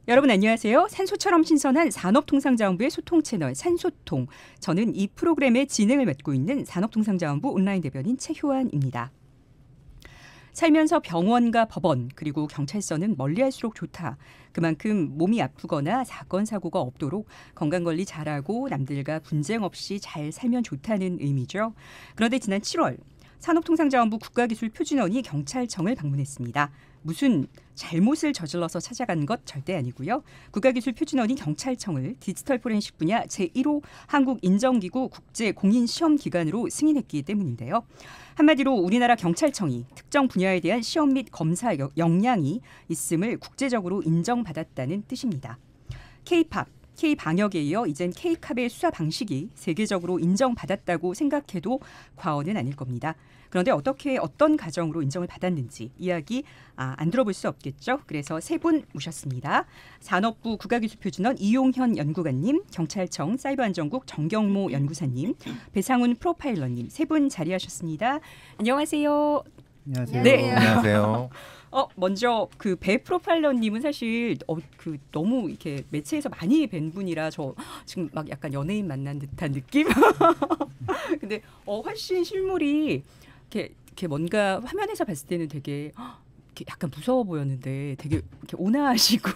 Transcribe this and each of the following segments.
여러분 안녕하세요. 산소처럼 신선한 산업통상자원부의 소통 채널 산소통. 저는 이 프로그램의 진행을 맡고 있는 산업통상자원부 온라인 대변인 최효안입니다. 살면서 병원과 법원 그리고 경찰서는 멀리할수록 좋다. 그만큼 몸이 아프거나 사건 사고가 없도록 건강관리 잘하고 남들과 분쟁 없이 잘 살면 좋다는 의미죠. 그런데 지난 7월 산업통상자원부 국가기술표준원이 경찰청을 방문했습니다. 무슨 잘못을 저질러서 찾아간 것 절대 아니고요. 국가기술표준원이 경찰청을 디지털 포렌식 분야 제1호 한국인정기구 국제공인시험기관으로 승인했기 때문인데요. 한마디로 우리나라 경찰청이 특정 분야에 대한 시험 및 검사 역량이 있음을 국제적으로 인정받았다는 뜻입니다. K-팝, K-방역에 이어 이젠 K-캅의 수사 방식이 세계적으로 인정받았다고 생각해도 과언은 아닐 겁니다. 그런데 어떤 과정으로 인정을 받았는지 이야기 안 들어볼 수 없겠죠. 그래서 세 분 모셨습니다. 산업부 국가기술표준원 이용현 연구관님, 경찰청 사이버안전국 정경모 연구사님, 배상훈 프로파일러님 세 분 자리하셨습니다. 안녕하세요. 안녕하세요. 네. 안녕하세요. 먼저 그 배 프로파일러님은 사실 그 너무 이렇게 매체에서 많이 뵌 분이라 저 지금 막 약간 연예인 만난 듯한 느낌. 근데 훨씬 실물이 이렇게 뭔가 화면에서 봤을 때는 되게 이렇게 약간 무서워 보였는데 되게 이렇게 온화하시고.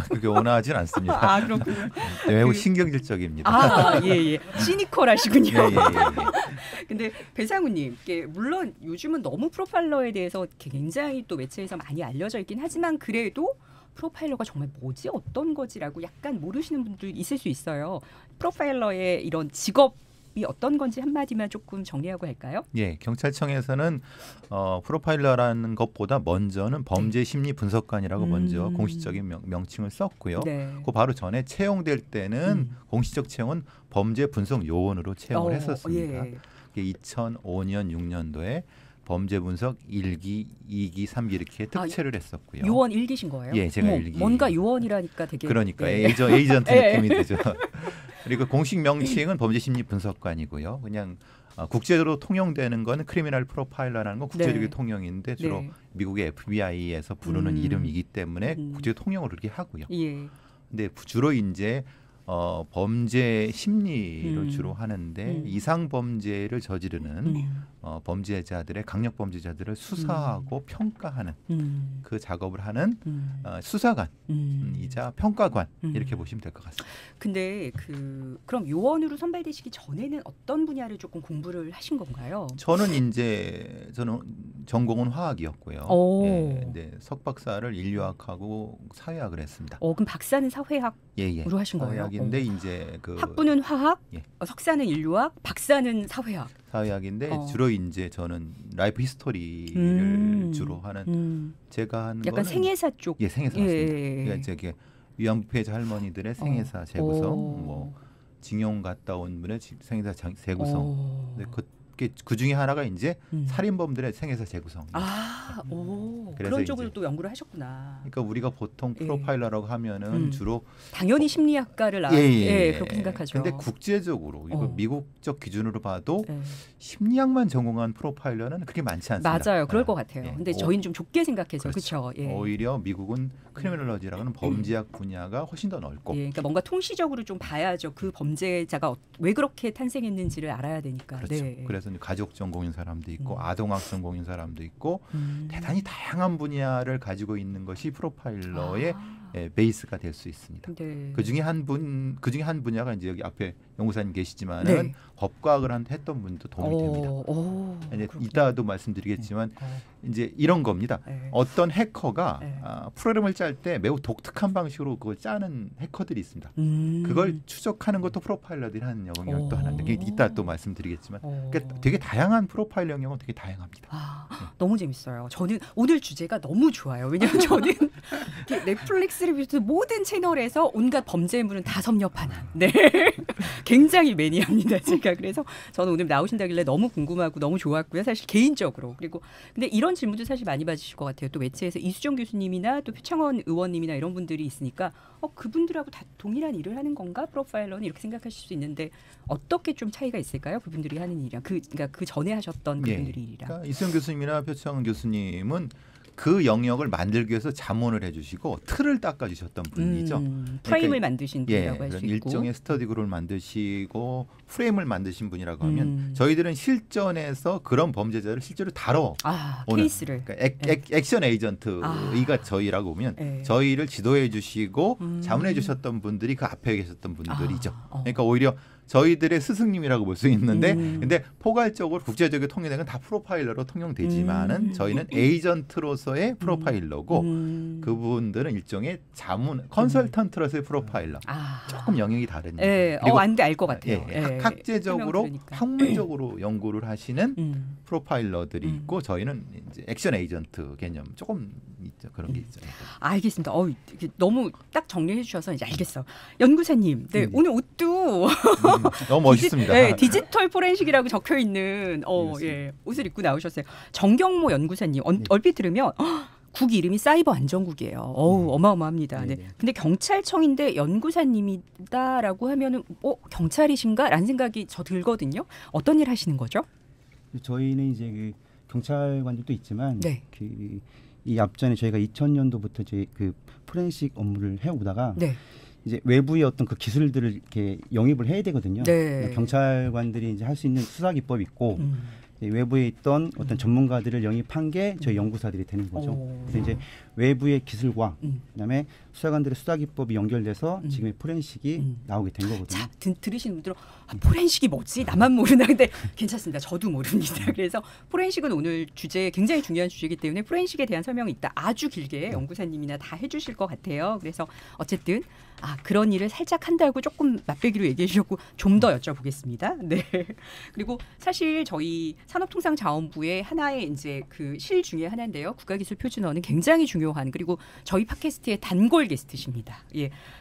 그게 온화하진 않습니다. 아 그렇군요. 네, 매우 신경질적입니다. 예. 시니컬하시군요. 예. 근데 배상훈님, 물론 요즘은 너무 프로파일러에 대해서 굉장히 또 매체에서 많이 알려져 있긴 하지만 그래도 프로파일러가 정말 뭐지? 어떤 거지라고 약간 모르시는 분들 있을 수 있어요. 프로파일러의 이런 직업이 어떤 건지 한마디만 조금 정리하고 할까요? 예, 경찰청에서는 프로파일러라는 것보다 먼저는 범죄 심리 분석관이라고 먼저 공식적인 명칭을 썼고요. 네. 그 바로 전에 채용될 때는 공식적 채용은 범죄 분석 요원으로 채용을 했었습니다. 예. 2005년, 6년도에 범죄 분석 1기, 2기, 3기 이렇게 특채를 했었고요. 요원 1기신 거예요? 예, 제가 1기. 뭔가 요원이라니까 되게. 그러니까 네. 에이전트 느낌이 되죠. 그리고 공식 명칭은 범죄 심리 분석관이고요. 그냥 국제적으로 통용되는 건 크리미널 프로파일러라는 건 국제적인 네. 통용인데 주로 네. 미국의 FBI에서 부르는 이름이기 때문에 국제 통용으로 그렇게 하고요. 예. 근데 주로 이제 범죄 심리를 주로 하는데 이상 범죄를 저지르는 범죄자들의 강력 범죄자들을 수사하고 평가하는 그 작업을 하는 수사관이자 평가관 이렇게 보시면 될 것 같습니다. 근데 그럼 요원으로 선발되시기 전에는 어떤 분야를 조금 공부를 하신 건가요? 저는 전공은 화학이었고요. 예, 근데 석박사를 인류학하고 사회학을 했습니다. 그럼 박사는 사회학으로 예. 하신 거예요? 사회학인데 이제 학부는 화학, 예. 석사는 인류학, 박사는 사회학. 사회학인데 주로 이제 저는 라이프 히스토리를 주로 하는 제가 한 약간 거는 생애사 쪽. 예, 생애사 맞습니다. 그러니까 저기 위안부 피해자 할머니들의 생애사 재구성, 뭐 징용 갔다 온 분의 생애사 재구성. 그 중에 하나가 이제 살인범들의 생애사 재구성. 그런 쪽으로 또 연구를 하셨구나. 그러니까 우리가 보통 프로파일러라고 하면은 주로 당연히 심리학과를 그렇게 생각하죠. 근데 국제적으로 이거 미국적 기준으로 봐도 심리학만 전공한 프로파일러는 그렇게 많지 않습니다. 맞아요, 그럴 것 같아요. 근데 저희는 좀 좁게 생각해서 그렇죠. 오히려 미국은 크리미널러지라는 범죄학 분야가 훨씬 더 넓고. 그러니까 뭔가 통시적으로 좀 봐야죠. 그 범죄자가 왜 그렇게 탄생했는지를 알아야 되니까. 그렇죠. 그래서 가족 전공인 사람도 있고 아동학 전공인 사람도 있고 대단히 다양한 분야를 가지고 있는 것이 프로파일러의 베이스가 될 수 있습니다. 네. 그 중에 한 분야가 이제 여기 앞에 연구사님 계시지만은 법과학을 했던 분도 도움이 됩니다. 이제 이따도 말씀드리겠지만 이제 이런 겁니다. 어떤 해커가 프로그램을 짤 때 매우 독특한 방식으로 그걸 짜는 해커들이 있습니다. 그걸 추적하는 것도 프로파일러들이 하는 영역이 또 하나인데 이따 또 말씀드리겠지만 그러니까 되게 다양한 프로파일러 영역은 되게 다양합니다. 너무 재밌어요. 저는 오늘 주제가 너무 좋아요. 왜냐하면 저는 넷플릭스를 비롯해 모든 채널에서 온갖 범죄물은 다 섭렵하는 굉장히 매니아입니다. 제가 그래서 저는 오늘 나오신다길래 너무 궁금하고 너무 좋았고요. 사실 개인적으로. 그리고 근데 이런 질문도 사실 많이 받으실 것 같아요. 또 매체에서 이수정 교수님이나 또 표창원 의원님이나 이런 분들이 있으니까 그분들하고 다 동일한 일을 하는 건가? 프로파일러는 이렇게 생각하실 수 있는데 어떻게 좀 차이가 있을까요? 그분들이 하는 일이랑 그러니까 그 전에 하셨던 그분들이 일이랑. 그러니까 이수정 교수님이나 표창원 교수님은 그 영역을 만들기 위해서 자문을 해주시고 틀을 닦아주셨던 분이죠. 프레임을 만드신 분이라고 할 수 있고. 일종의 스터디 그룹을 만드시고 프레임을 만드신 분이라고 하면 저희들은 실전에서 그런 범죄자를 실제로 다뤄 오는 케이스를. 그러니까 액션 에이전트가 저희라고 보면 저희를 지도해 주시고 자문해 주셨던 분들이 그 앞에 계셨던 분들이죠. 그러니까 오히려 저희들의 스승님이라고 볼 수 있는데 근데 포괄적으로 국제적으로 통일된 건 다 프로파일러로 통용되지만은 저희는 에이전트로서의 프로파일러고 그분들은 일종의 자문 컨설턴트로서의 프로파일러 조금 영역이 다릅니다. 그리고 안돼 알 것 같아요. 학제적으로 학문적으로 연구를 하시는 프로파일러들이 있고 저희는 이제 액션 에이전트 개념 조금 있죠. 그런 게 있죠. 알겠습니다. 너무 딱 정리해 주셔서 이제 알겠어. 연구사님, 오늘 옷도 너무 멋있습니다. 디지털 포렌식이라고 적혀 있는 옷을 입고 나오셨어요. 정경모 연구사님 얼핏 들으면 국 이름이 사이버 안전국이에요. 어마어마합니다. 네. 근데 경찰청인데 연구사님이다라고 하면은 경찰이신가라는 생각이 저 들거든요. 어떤 일 하시는 거죠? 저희는 이제 그 경찰관들도 있지만 이 앞전에 저희가 2000년도부터 이제 그 포렌식 업무를 해오다가 이제 외부의 어떤 그 기술들을 이렇게 영입을 해야 되거든요. 경찰관들이 이제 할 수 있는 수사 기법이 있고 외부에 있던 어떤 전문가들을 영입한 게 저희 연구사들이 되는 거죠. 그래서 이제 외부의 기술과 그다음에 수사관들의 수사 기법이 연결돼서 지금의 포렌식이 나오게 된 거거든요. 자, 들으시는 분들은 포렌식이 뭐지? 나만 모르나? 근데 괜찮습니다. 저도 모릅니다. 그래서 포렌식은 오늘 주제 굉장히 중요한 주제이기 때문에 포렌식에 대한 설명이 있다. 아주 길게 연구사님이나 다 해주실 것 같아요. 그래서 어쨌든 그런 일을 살짝 한다고 조금 맛배기로 얘기해 주셨고 좀 더 여쭤보겠습니다. 네. 그리고 사실 저희 산업통상자원부의 하나의 이제 그 실 중에 하나인데요. 국가기술표준어는 굉장히 중요한 그리고 저희 팟캐스트의 단골 게스트십니다.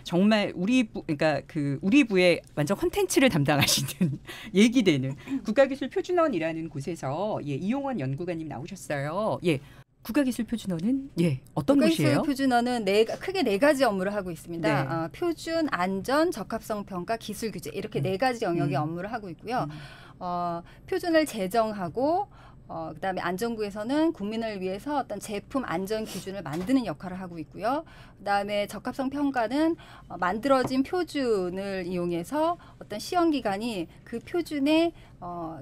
정말 우리 부의 완전 콘텐츠를 담당하시는 얘기되는 국가기술표준원이라는 곳에서 이용원 연구관님 나오셨어요. 국가기술표준원은 어떤 곳이에요? 국가기술표준원은 크게 네 가지 업무를 하고 있습니다. 표준, 안전, 적합성 평가, 기술 규제 이렇게 네 가지 영역의 업무를 하고 있고요. 표준을 제정하고 그다음에 안전부에서는 국민을 위해서 어떤 제품 안전 기준을 만드는 역할을 하고 있고요. 그다음에 적합성 평가는 만들어진 표준을 이용해서 어떤 시험기관이 그 표준에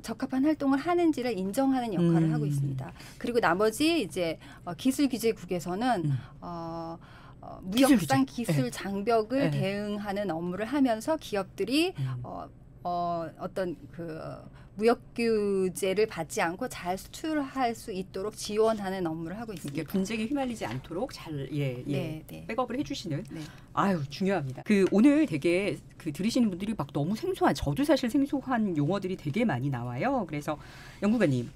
적합한 활동을 하는지를 인정하는 역할을 하고 있습니다. 그리고 나머지 이제 기술규제국에서는 무역상 기술 장벽을 대응하는 업무를 하면서 기업들이 어떤 그 무역 규제를 받지 않고 잘 수출할 수 있도록 지원하는 업무를 하고 있습니다. 분쟁에 휘말리지 않도록 잘 백업을 해주시는. 아유 중요합니다. 오늘 되게 들으시는 분들이 막 너무 생소한 저도 사실 생소한 용어들이 되게 많이 나와요. 그래서 연구관님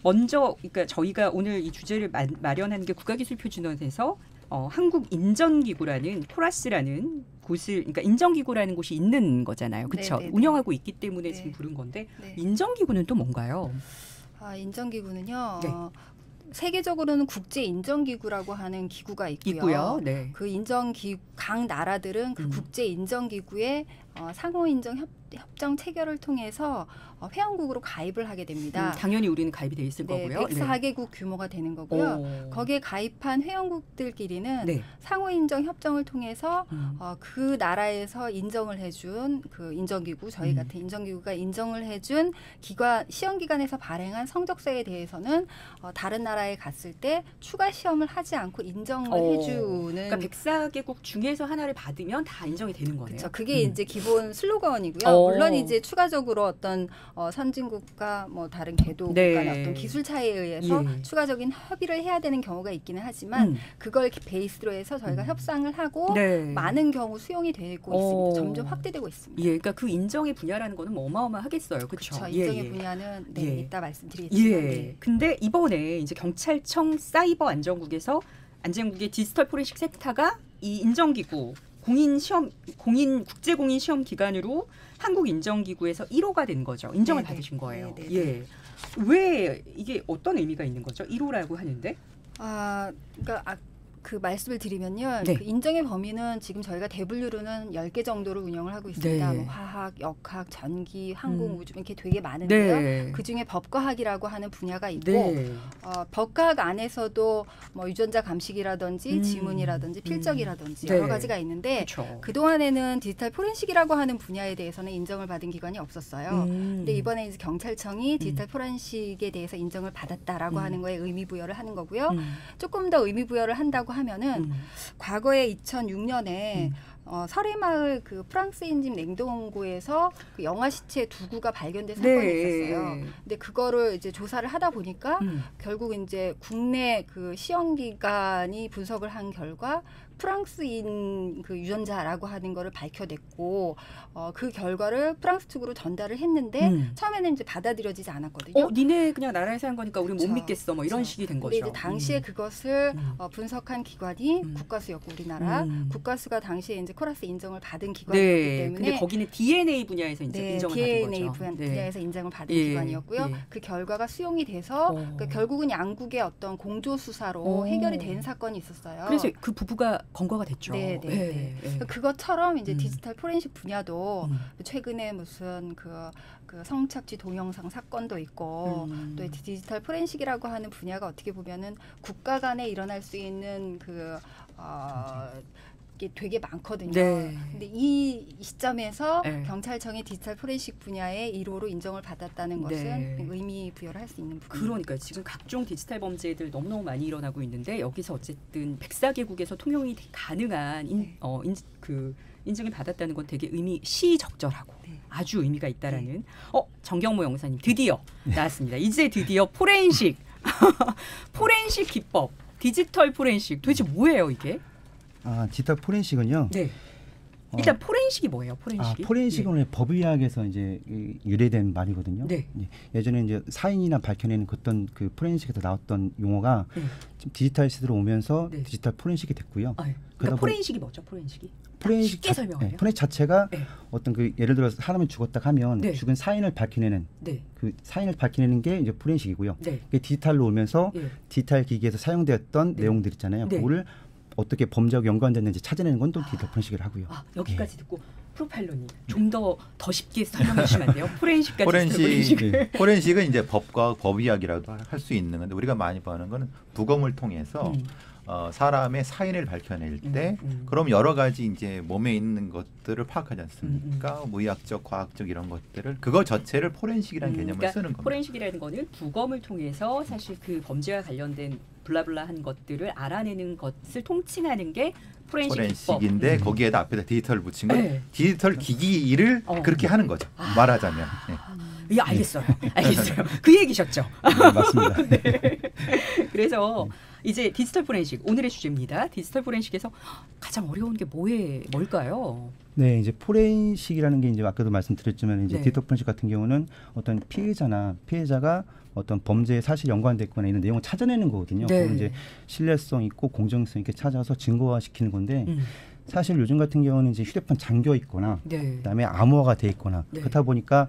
먼저 그러니까 저희가 오늘 이 주제를 마련한 게 국가기술표준원에서 한국인전기구라는 토라스라는 곳을 그러니까 인정기구라는 곳이 있는 거잖아요. 그렇죠? 운영하고 있기 때문에 지금 부른 건데 인정기구는 또 뭔가요? 인정기구는요. 세계적으로는 국제인정기구라고 하는 기구가 있고요. 그 인정기구 각 나라들은 그 국제인정기구에 상호인정 협정 체결을 통해서 회원국으로 가입을 하게 됩니다. 당연히 우리는 가입이 돼 있을 거고요. 104개국 규모가 되는 거고요. 거기에 가입한 회원국들끼리는 상호인정 협정을 통해서 그 나라에서 인정을 해준 그 인정기구, 저희 같은 인정기구가 인정을 해준 시험기관에서 발행한 성적서에 대해서는 다른 나라에 갔을 때 추가 시험을 하지 않고 인정을 해주는. 그러니까 104개국 중에서 하나를 받으면 다 인정이 되는 거네요. 그렇죠. 그게 이제 기본 슬로건이고요. 물론 이제 추가적으로 어떤 선진국과 뭐 다른 개도국 간의 어떤 기술 차이에 의해서 추가적인 협의를 해야 되는 경우가 있기는 하지만 그걸 베이스로 해서 저희가 협상을 하고 많은 경우 수용이 되고 있습니다. 점점 확대되고 있습니다. 그러니까 그 인정의 분야라는 거는 뭐 어마어마하겠어요. 그렇죠. 인정의 분야는 이따 말씀드리겠습니다. 근데 이번에 이제 경찰청 사이버 안전국에서 안전국의 디지털 포렌식 센터가 이 인정기구 국제공인 시험 기관으로 한국인정기구에서 1호가 된 거죠. 인정을 받으신 거예요. 왜 이게 어떤 의미가 있는 거죠? 1호라고 하는데? 그러니까 그 말씀을 드리면요. 네. 그 인정의 범위는 지금 저희가 대분류로는 10개 정도를 운영을 하고 있습니다. 네. 뭐 화학, 역학, 전기, 항공, 우주 이렇게 되게 많은데요. 네. 그중에 법과학이라고 하는 분야가 있고 네. 법과학 안에서도 뭐 유전자 감식이라든지 지문이라든지 필적이라든지 네. 여러 가지가 있는데 그렇죠. 그동안에는 디지털 포렌식이라고 하는 분야에 대해서는 인정을 받은 기관이 없었어요. 근데 이번에 이제 경찰청이 디지털 포렌식에 대해서 인정을 받았다라고 하는 거에 의미 부여를 하는 거고요. 조금 더 의미 부여를 한다고 하면은 과거에 2006년에 설해마을 그 프랑스인집 냉동고에서 그 영아 시체 2구가 발견된 사건이 있었어요. 근데 그거를 이제 조사를 하다 보니까 결국 이제 국내 그 시험기관이 분석을 한 결과 프랑스인 그 유전자라고 하는 거를 밝혀냈고 그 결과를 프랑스 측으로 전달을 했는데 처음에는 이제 받아들여지지 않았거든요. 니네 그냥 나라에서 한 거니까 우리 못 그렇죠. 믿겠어. 뭐 이런 그렇죠. 식이 된 거죠. 근데 이제 당시에 그것을 분석한 기관이 국가수였고 우리나라 국가수가 당시에 이제 코라스 인정을 받은 기관이기 때문에. 근데 거기는 DNA 분야에서 이제 네, 인정을 DNA 받은 거죠. 분야에서 인정을 받은 기관이었고요. 그 결과가 수용이 돼서 그러니까 결국은 양국의 어떤 공조 수사로 해결이 된 사건이 있었어요. 그래서 그 부부가 검거가 됐죠. 네. 그것처럼 이제 디지털 포렌식 분야도 최근에 무슨 그 성착취 동영상 사건도 있고 또 디지털 포렌식이라고 하는 분야가 어떻게 보면은 국가 간에 일어날 수 있는 이게 되게 많거든요. 네. 근데 이 시점에서 경찰청이 디지털 포렌식 분야의 1호로 인정을 받았다는 것은 의미 부여를 할 수 있는 부분입니다. 그러니까 지금 각종 디지털 범죄들 너무너무 많이 일어나고 있는데 여기서 어쨌든 104개국에서 통용이 가능한 인증을 받았다는 건 되게 시적절하고 아주 의미가 있다라는 정경모 영사님 드디어 나왔습니다. 이제 드디어 포렌식 포렌식 기법 디지털 포렌식 도대체 뭐예요 이게? 디지털 포렌식은요. 네. 일단 포렌식이 뭐예요? 포렌식이? 포렌식은 원래 법의학에서 이제 유래된 말이거든요. 네. 예전에 이제 사인이나 밝혀내는 그 포렌식에서 나왔던 용어가 지금 디지털 시대로 오면서 디지털 포렌식이 됐고요. 그러니까 포렌식이 뭐죠? 포렌식이? 포렌식 쉽게 설명해요. 포렌식 자체가 어떤 예를 들어서 사람이 죽었다 하면 죽은 사인을 밝혀내는 그 사인을 밝혀내는 게 이제 포렌식이고요. 그게 디지털로 오면서 디지털 기기에서 사용되었던 내용들 있잖아요. 그거를 어떻게 범죄하고 연관됐는지 찾아내는 건 또 디지털 포렌식을 하고요. 여기까지 듣고 프로파일러님 좀 더 쉽게 설명해 주시면 안 돼요? 포렌식까지. 포렌식은 이제 법의학이라도 할 수 있는 건데 우리가 많이 보는 거는 부검을 통해서 사람의 사인을 밝혀낼 때 그럼 여러 가지 이제 몸에 있는 것들을 파악하지 않습니까? 의학적, 과학적 이런 것들을 그거 자체를 포렌식이라는 개념을 그러니까 쓰는 겁니다. 포렌식이라는 거는 부검을 통해서 사실 그 범죄와 관련된 블라블라한 것들을 알아내는 것을 통칭하는 게 포렌식인데 거기에다 앞에다 디지털을 붙인 건 디지털 기기를 그렇게 하는 거죠. 말하자면. 알겠어요. 그 얘기셨죠. 맞습니다. 그래서 이제 디지털 포렌식 오늘의 주제입니다. 디지털 포렌식에서 가장 어려운 게 뭘까요? 네, 이제 포렌식이라는 게 이제 아까도 말씀드렸지만 이제 디지털 포렌식 같은 경우는 어떤 피해자가 어떤 범죄에 사실 연관됐거나 있는 내용을 찾아내는 거거든요. 그건 이제 신뢰성 있고 공정성 있게 찾아서 증거화시키는 건데 사실 요즘 같은 경우는 이제 휴대폰 잠겨 있거나 그다음에 암호화가 돼 있거나 그렇다 보니까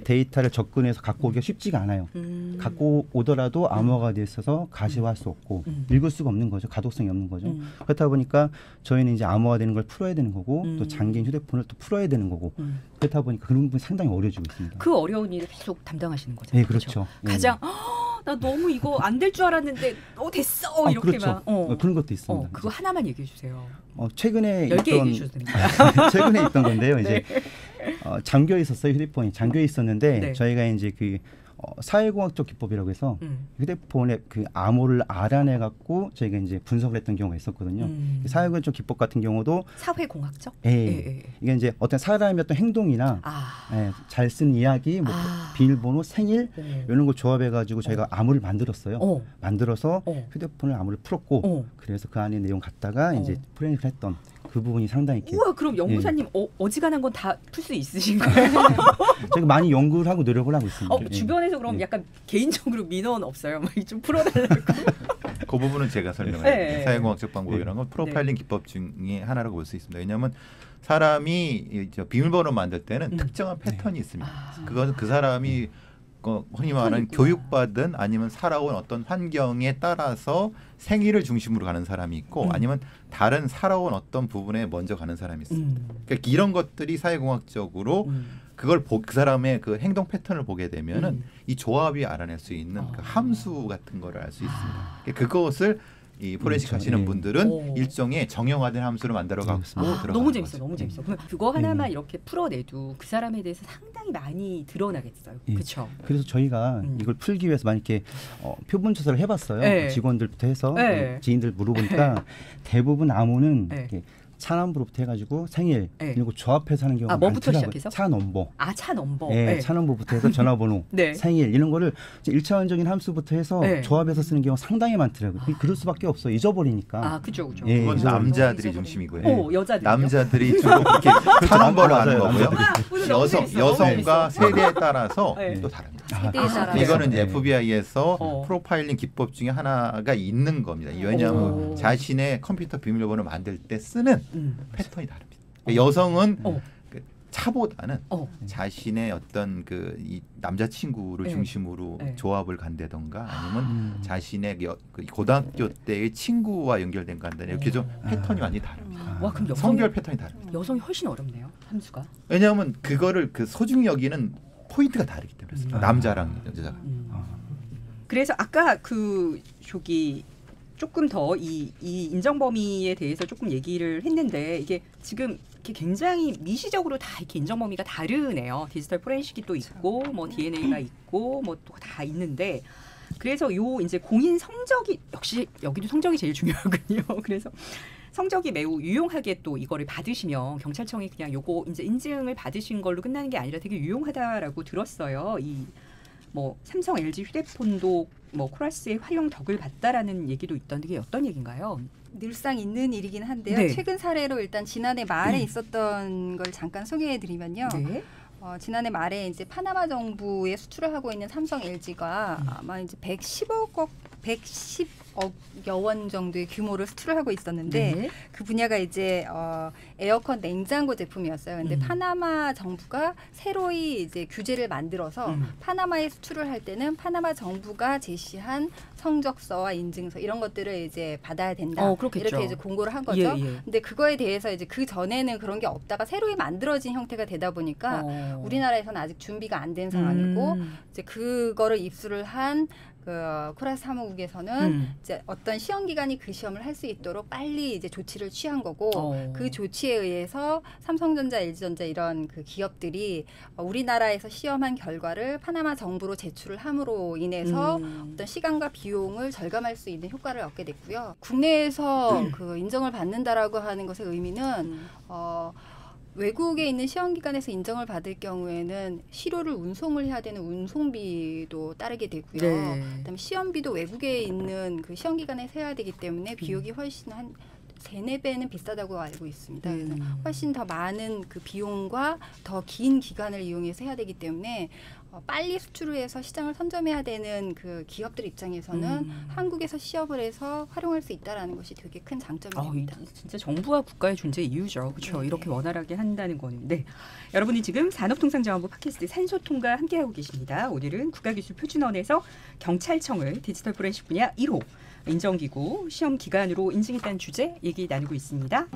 데이터를 접근해서 갖고 오기가 쉽지가 않아요. 갖고 오더라도 암호화가 돼 있어서 가시화할 수 없고 읽을 수가 없는 거죠. 가독성이 없는 거죠. 그렇다 보니까 저희는 이제 암호화되는 걸 풀어야 되는 거고 또 잠긴 휴대폰을 또 풀어야 되는 거고 그렇다 보니까 그런 부분이 상당히 어려워지고 있습니다. 그 어려운 일을 계속 담당하시는 거잖아요. 네, 그렇죠. 가장 나 너무 이거 안 될 줄 알았는데 됐어 이렇게 그렇죠. 그런 것도 있습니다. 그거 하나만 얘기해 주세요. 최근에 10개 얘기해 주셔도 됩니다. 최근에 있던 건데요. 이제 잠겨 있었어요. 휴대폰이 잠겨 있었는데 저희가 이제 그 사회공학적 기법이라고 해서 휴대폰의 그 암호를 알아내 갖고 저희가 이제 분석을 했던 경우가 있었거든요. 사회공학적 기법 같은 경우도 사회공학적? 이게 이제 어떤 사람의 어떤 행동이나 잘 쓴 이야기, 뭐 비밀번호, 생일 이런 걸 조합해 가지고 저희가 암호를 만들었어요. 만들어서 휴대폰을 암호를 풀었고 그래서 그 안에 내용 갖다가 이제 포렌식을 했던 그 부분이 상당히 우와, 그럼 연구사님 어지간한 건 다 풀 수 있으신가요? 제가 많이 연구를 하고 노력을 하고 있습니다. 주변에서 그럼 약간 개인적으로 민원 없어요? 좀 풀어달라고. 그 부분은 제가 설명할게요. 사회공학적 방법이라는 건 프로파일링 기법 중에 하나라고 볼 수 있습니다. 왜냐하면 사람이 비밀번호 만들 때는 특정한 패턴이 있습니다. 그것은 그 사람이 흔히 말하는 교육받은 아니면 살아온 어떤 환경에 따라서 생일을 중심으로 가는 사람이 있고 아니면 다른 살아온 어떤 부분에 먼저 가는 사람이 있습니다. 그러니까 이런 것들이 사회공학적으로 그걸 그 사람의 그 행동 패턴을 보게 되면은 이 조합이 알아낼 수 있는 그 함수 같은 거를 알 수 있습니다. 그러니까 그것을 이 포렌식 하시는 분들은 일종의 정형화된 함수를 만들어가고 너무 재밌어, 너무 재밌어. 그거 하나만 이렇게 풀어내도 그 사람에 대해서 상당히 많이 드러나겠어요. 그렇죠. 그래서 저희가 이걸 풀기 위해서 만약에 표본 조사를 해봤어요. 직원들부터 해서 지인들 물어보니까 대부분 암호는 이렇게 차 넘버부터 해가지고 생일 그리고 조합해서 하는 경우가 뭐부터 많더라고요. 시작해서? 차 넘버. 차 넘버. 차 넘버부터 해서 전화번호, 생일 이런 거를 1차원적인 함수부터 해서 조합해서 쓰는 경우가 상당히 많더라고요. 그럴 수밖에 없어요. 잊어버리니까. 그죠. 그건 남자들이 중심이고요. 여자들이. 남자들이 주로 이렇게 차 넘버를 하는 거고요. 여성과 세대에 따라서 또 다릅니다. 세대에 따라서. 이거는 이제 FBI에서 프로파일링 기법 중에 하나가 있는 겁니다. 왜냐하면 자신의 컴퓨터 비밀번호를 만들 때 쓰는 패턴이 다릅니다. 여성은 차보다는 자신의 어떤 그 이 남자친구를 중심으로 조합을 간다던가 아니면 자신의 그 고등학교 때의 친구와 연결된 간다든가 이렇게 좀 패턴이 완전히 다릅니다. 와, 그럼 성별 패턴이 다릅니다. 여성이 훨씬 어렵네요, 함수가. 왜냐하면 그거를 그 소중히 여기는 포인트가 다르기 때문에 남자랑 여자가. 그래서 아까 조금 더 이 인정 범위에 대해서 조금 얘기를 했는데 이게 지금 이렇게 굉장히 미시적으로 다 이렇게 인정 범위가 다르네요. 디지털 포렌식이 또 있고 뭐 DNA가 있고 뭐 또 다 있는데 그래서 요 이제 공인 성적이 역시 여기도 성적이 제일 중요하군요. 그래서 성적이 매우 유용하게 또 이거를 받으시면 경찰청이 그냥 요거 이제 인증을 받으신 걸로 끝나는 게 아니라 되게 유용하다라고 들었어요. 뭐 삼성, LG 휴대폰도 뭐 코라스의 활용 덕을 봤다라는 얘기도 있던데 이게 어떤 얘기인가요? 늘상 있는 일이긴 한데요. 최근 사례로 일단 지난해 말에 있었던 걸 잠깐 소개해드리면요. 지난해 말에 이제 파나마 정부에 수출을 하고 있는 삼성, LG가 아마 이제 110억 원 정도의 규모를 수출을 하고 있었는데 그 분야가 이제 에어컨 냉장고 제품이었어요. 근데 파나마 정부가 새로이 이제 규제를 만들어서 파나마에 수출을 할 때는 파나마 정부가 제시한 성적서와 인증서 이런 것들을 이제 받아야 된다. 이렇게 이제 공고를 한 거죠. 근데 그거에 대해서 이제 그 전에는 그런 게 없다가 새로이 만들어진 형태가 되다 보니까 우리나라에서는 아직 준비가 안 된 상황이고 이제 그거를 입수를 한 그 코라스 사무국에서는 이제 어떤 시험 기관이 그 시험을 할 수 있도록 빨리 이제 조치를 취한 거고 그 조치에 의해서 삼성전자, LG전자 이런 그 기업들이 우리나라에서 시험한 결과를 파나마 정부로 제출을 함으로 인해서 어떤 시간과 비용을 절감할 수 있는 효과를 얻게 됐고요. 국내에서 그 인정을 받는다라고 하는 것의 의미는 외국에 있는 시험기관에서 인정을 받을 경우에는 시료를 운송을 해야 되는 운송비도 따르게 되고요. 그다음에 시험비도 외국에 있는 그 시험기관에서 해야 되기 때문에 비용이 훨씬 한 3-4배는 비싸다고 알고 있습니다. 그래서 훨씬 더 많은 그 비용과 더 긴 기간을 이용해서 해야 되기 때문에 빨리 수출을 해서 시장을 선점해야 되는 그 기업들 입장에서는 한국에서 시험을 해서 활용할 수 있다는 것이 되게 큰 장점입니다. 진짜 정부와 국가의 존재 이유죠. 그렇죠. 이렇게 원활하게 한다는 거는. 여러분이 지금 산업통상자원부 팟캐스트 산소통과 함께하고 계십니다. 오늘은 국가기술표준원에서 경찰청을 디지털 포렌식 분야 1호 인정기구 시험 기관으로 인증했다는 주제 얘기 나누고 있습니다.